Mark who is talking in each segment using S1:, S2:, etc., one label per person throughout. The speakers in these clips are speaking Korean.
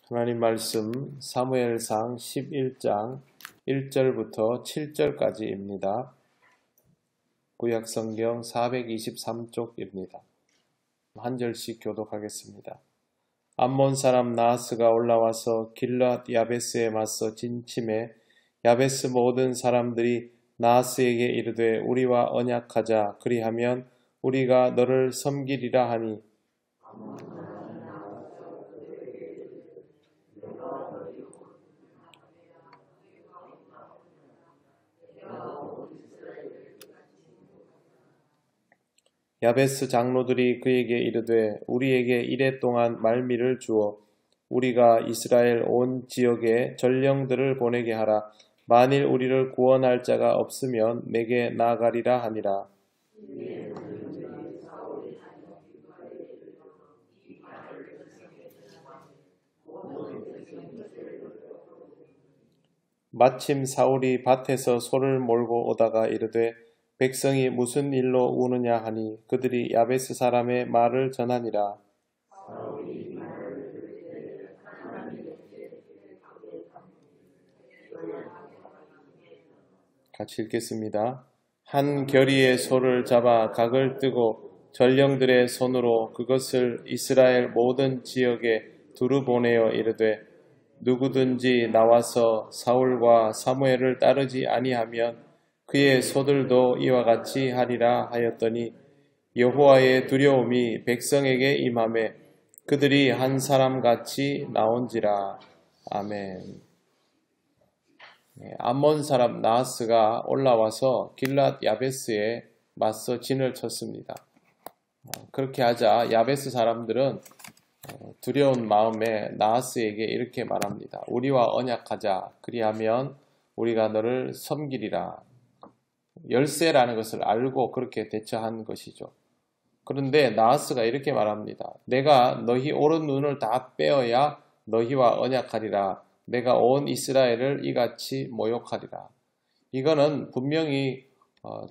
S1: 하나님 말씀 사무엘상 11장 1절부터 7절까지입니다. 구약성경 423쪽입니다. 한 절씩 교독하겠습니다. 암몬 사람 나하스가 올라와서 길앗 야베스에 맞서 진침해 야베스 모든 사람들이 나하스에게 이르되 우리와 언약하자 그리하면 우리가 너를 섬기리라 하니 야베스 장로들이 그에게 이르되 우리에게 이레 동안 말미를 주어 우리가 이스라엘 온 지역에 전령들을 보내게 하라. 만일 우리를 구원할 자가 없으면 내게 나아가리라 하니라. 마침 사울이 밭에서 소를 몰고 오다가 이르되 백성이 무슨 일로 우느냐 하니 그들이 야베스 사람의 말을 전하니라. 같이 읽겠습니다. 한 결의의 소를 잡아 각을 뜨고 전령들의 손으로 그것을 이스라엘 모든 지역에 두루 보내어 이르되 누구든지 나와서 사울과 사무엘을 따르지 아니하면 그의 소들도 이와 같이 하리라 하였더니 여호와의 두려움이 백성에게 임하매 그들이 한 사람같이 나온지라. 아멘. 암몬 사람 나하스가 올라와서 길앗 야베스에 맞서 진을 쳤습니다. 그렇게 하자 야베스 사람들은 두려운 마음에 나하스에게 이렇게 말합니다. 우리와 언약하자. 그리하면 우리가 너를 섬기리라. 열세라는 것을 알고 그렇게 대처한 것이죠. 그런데 나하스가 이렇게 말합니다. 내가 너희 오른 눈을 다 빼어야 너희와 언약하리라. 내가 온 이스라엘을 이같이 모욕하리라. 이거는 분명히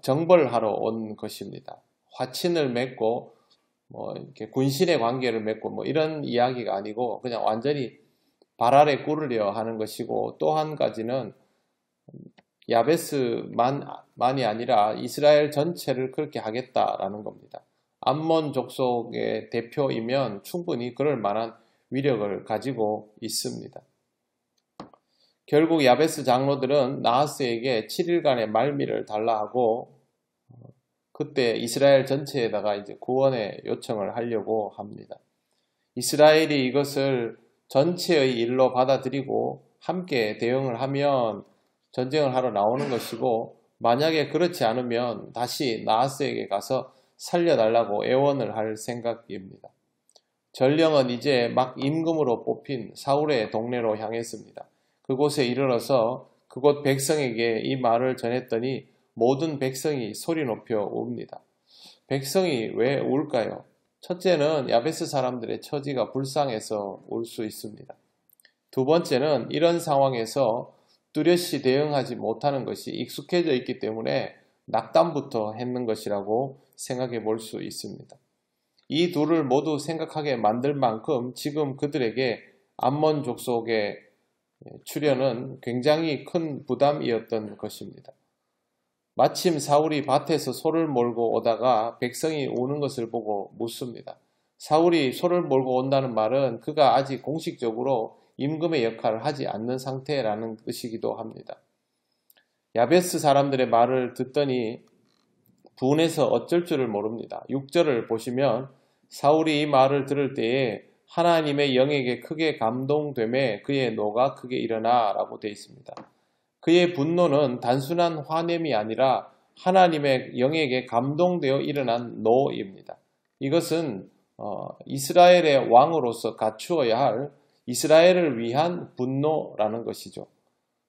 S1: 정벌하러 온 것입니다. 화친을 맺고 이렇게 군신의 관계를 맺고 이런 이야기가 아니고 그냥 완전히 발 아래 꿇으려 하는 것이고, 또 한 가지는 야베스만이 아니라 이스라엘 전체를 그렇게 하겠다라는 겁니다. 암몬 족속의 대표이면 충분히 그럴 만한 위력을 가지고 있습니다. 결국 야베스 장로들은 나하스에게 7일간의 말미를 달라 하고 그때 이스라엘 전체에다가 이제 구원의 요청을 하려고 합니다. 이스라엘이 이것을 전체의 일로 받아들이고 함께 대응을 하면 전쟁을 하러 나오는 것이고, 만약에 그렇지 않으면 다시 나하스에게 가서 살려달라고 애원을 할 생각입니다. 전령은 이제 막 임금으로 뽑힌 사울의 동네로 향했습니다. 그곳에 이르러서 그곳 백성에게 이 말을 전했더니 모든 백성이 소리 높여 웁니다. 백성이 왜 울까요? 첫째는 야베스 사람들의 처지가 불쌍해서 울 수 있습니다. 두 번째는 이런 상황에서 뚜렷이 대응하지 못하는 것이 익숙해져 있기 때문에 낙담부터 했는 것이라고 생각해 볼 수 있습니다. 이 둘을 모두 생각하게 만들 만큼 지금 그들에게 암몬 족속의 출현은 굉장히 큰 부담이었던 것입니다. 마침 사울이 밭에서 소를 몰고 오다가 백성이 우는 것을 보고 묻습니다. 사울이 소를 몰고 온다는 말은 그가 아직 공식적으로 임금의 역할을 하지 않는 상태라는 뜻이기도 합니다. 야베스 사람들의 말을 듣더니 분해서 어쩔 줄을 모릅니다. 6절을 보시면 사울이 이 말을 들을 때에 하나님의 영에게 크게 감동되매 그의 노가 크게 일어나 라고 되어 있습니다. 그의 분노는 단순한 화냄이 아니라 하나님의 영에게 감동되어 일어난 노입니다. 이것은 이스라엘의 왕으로서 갖추어야 할 이스라엘을 위한 분노라는 것이죠.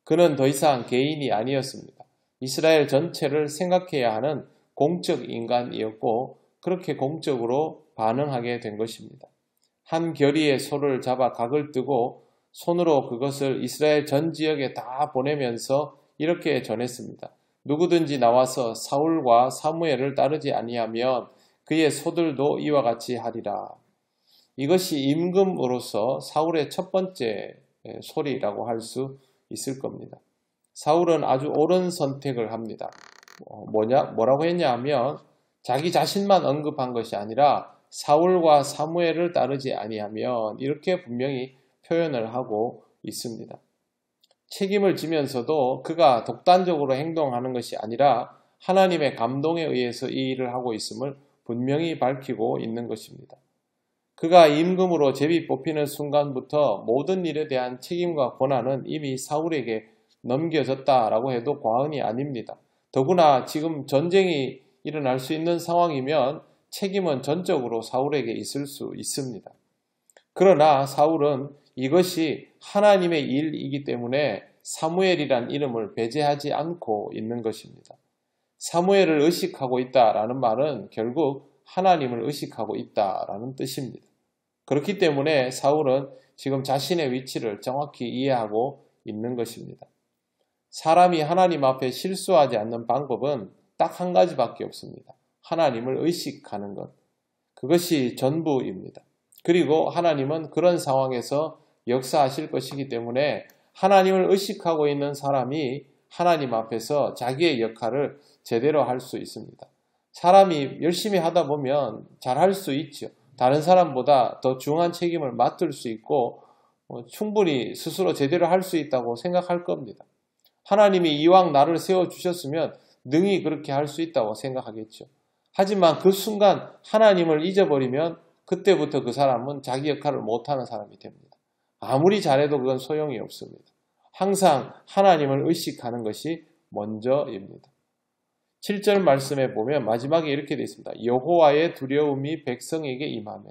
S1: 그는 더 이상 개인이 아니었습니다. 이스라엘 전체를 생각해야 하는 공적 인간이었고 그렇게 공적으로 반응하게 된 것입니다. 한 결의의 소를 잡아 각을 뜨고 손으로 그것을 이스라엘 전 지역에 다 보내면서 이렇게 전했습니다. 누구든지 나와서 사울과 사무엘을 따르지 아니하면 그의 소들도 이와 같이 하리라. 이것이 임금으로서 사울의 첫 번째 소리라고 할 수 있을 겁니다. 사울은 아주 옳은 선택을 합니다. 뭐라고 했냐 하면 자기 자신만 언급한 것이 아니라 사울과 사무엘을 따르지 아니하면 이렇게 분명히 표현을 하고 있습니다. 책임을 지면서도 그가 독단적으로 행동하는 것이 아니라 하나님의 감동에 의해서 이 일을 하고 있음을 분명히 밝히고 있는 것입니다. 그가 임금으로 제비 뽑히는 순간부터 모든 일에 대한 책임과 권한은 이미 사울에게 넘겨졌다라고 해도 과언이 아닙니다. 더구나 지금 전쟁이 일어날 수 있는 상황이면 책임은 전적으로 사울에게 있을 수 있습니다. 그러나 사울은 이것이 하나님의 일이기 때문에 사무엘이란 이름을 배제하지 않고 있는 것입니다. 사무엘을 의식하고 있다라는 말은 결국 하나님을 의식하고 있다라는 뜻입니다. 그렇기 때문에 사울은 지금 자신의 위치를 정확히 이해하고 있는 것입니다. 사람이 하나님 앞에 실수하지 않는 방법은 딱 한 가지밖에 없습니다. 하나님을 의식하는 것. 그것이 전부입니다. 그리고 하나님은 그런 상황에서 역사하실 것이기 때문에 하나님을 의식하고 있는 사람이 하나님 앞에서 자기의 역할을 제대로 할 수 있습니다. 사람이 열심히 하다 보면 잘할 수 있죠. 다른 사람보다 더 중한 책임을 맡을 수 있고 충분히 스스로 제대로 할 수 있다고 생각할 겁니다. 하나님이 이왕 나를 세워주셨으면 능히 그렇게 할 수 있다고 생각하겠죠. 하지만 그 순간 하나님을 잊어버리면 그때부터 그 사람은 자기 역할을 못하는 사람이 됩니다. 아무리 잘해도 그건 소용이 없습니다. 항상 하나님을 의식하는 것이 먼저입니다. 7절 말씀에 보면 마지막에 이렇게 되어 있습니다. 여호와의 두려움이 백성에게 임하매.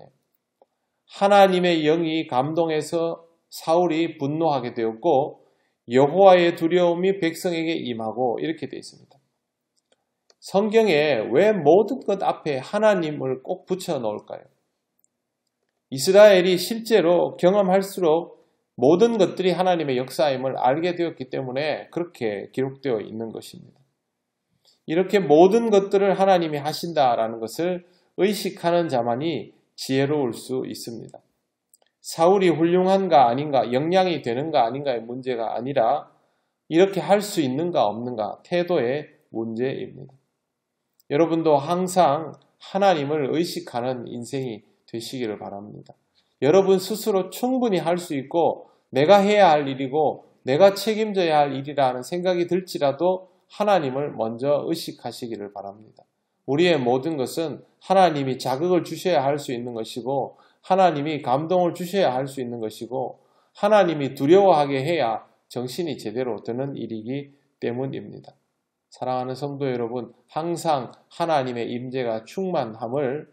S1: 하나님의 영이 감동해서 사울이 분노하게 되었고 여호와의 두려움이 백성에게 임하고 이렇게 되어 있습니다. 성경에 왜 모든 것 앞에 하나님을 꼭 붙여 놓을까요? 이스라엘이 실제로 경험할수록 모든 것들이 하나님의 역사임을 알게 되었기 때문에 그렇게 기록되어 있는 것입니다. 이렇게 모든 것들을 하나님이 하신다라는 것을 의식하는 자만이 지혜로울 수 있습니다. 사울이 훌륭한가 아닌가, 역량이 되는가 아닌가의 문제가 아니라 이렇게 할 수 있는가 없는가 태도의 문제입니다. 여러분도 항상 하나님을 의식하는 인생이 되시기를 바랍니다. 여러분 스스로 충분히 할 수 있고 내가 해야 할 일이고 내가 책임져야 할 일이라는 생각이 들지라도 하나님을 먼저 의식하시기를 바랍니다. 우리의 모든 것은 하나님이 자극을 주셔야 할 수 있는 것이고 하나님이 감동을 주셔야 할 수 있는 것이고 하나님이 두려워하게 해야 정신이 제대로 드는 일이기 때문입니다. 사랑하는 성도 여러분, 항상 하나님의 임재가 충만함을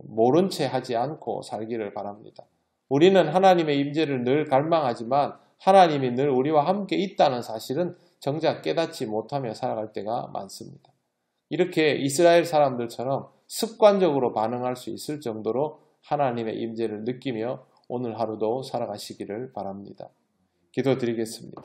S1: 모른 채 하지 않고 살기를 바랍니다. 우리는 하나님의 임재를 늘 갈망하지만 하나님이 늘 우리와 함께 있다는 사실은 정작 깨닫지 못하며 살아갈 때가 많습니다. 이렇게 이스라엘 사람들처럼 습관적으로 반응할 수 있을 정도로 하나님의 임재를 느끼며 오늘 하루도 살아가시기를 바랍니다. 기도드리겠습니다.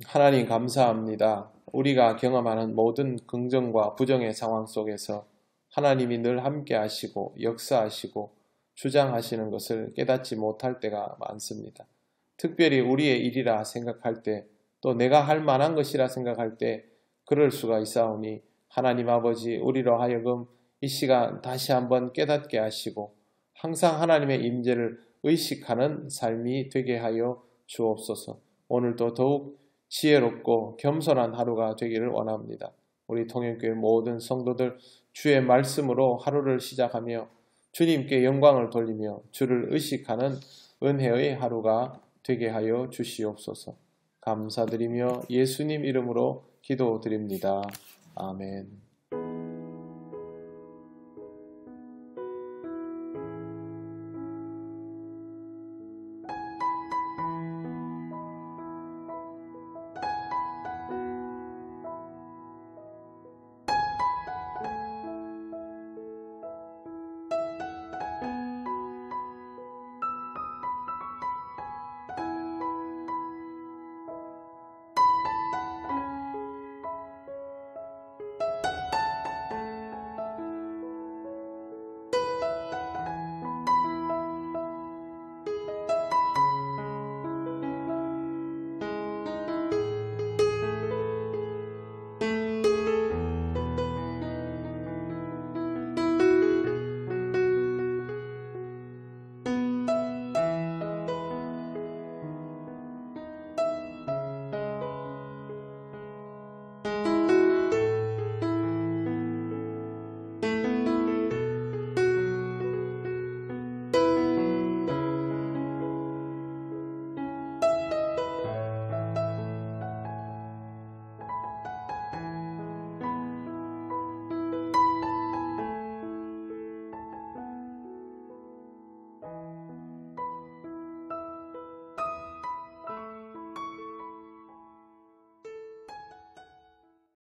S1: 하나님 감사합니다. 우리가 경험하는 모든 긍정과 부정의 상황 속에서 하나님이 늘 함께 하시고 역사하시고 주장하시는 것을 깨닫지 못할 때가 많습니다. 특별히 우리의 일이라 생각할 때 또 내가 할 만한 것이라 생각할 때 그럴 수가 있사오니 하나님 아버지 우리로 하여금 이 시간 다시 한번 깨닫게 하시고 항상 하나님의 임재를 의식하는 삶이 되게 하여 주옵소서. 오늘도 더욱 지혜롭고 겸손한 하루가 되기를 원합니다. 우리 통영교회 모든 성도들 주의 말씀으로 하루를 시작하며 주님께 영광을 돌리며 주를 의식하는 은혜의 하루가 되게 하여 주시옵소서. 감사드리며 예수님 이름으로 기도드립니다. 아멘.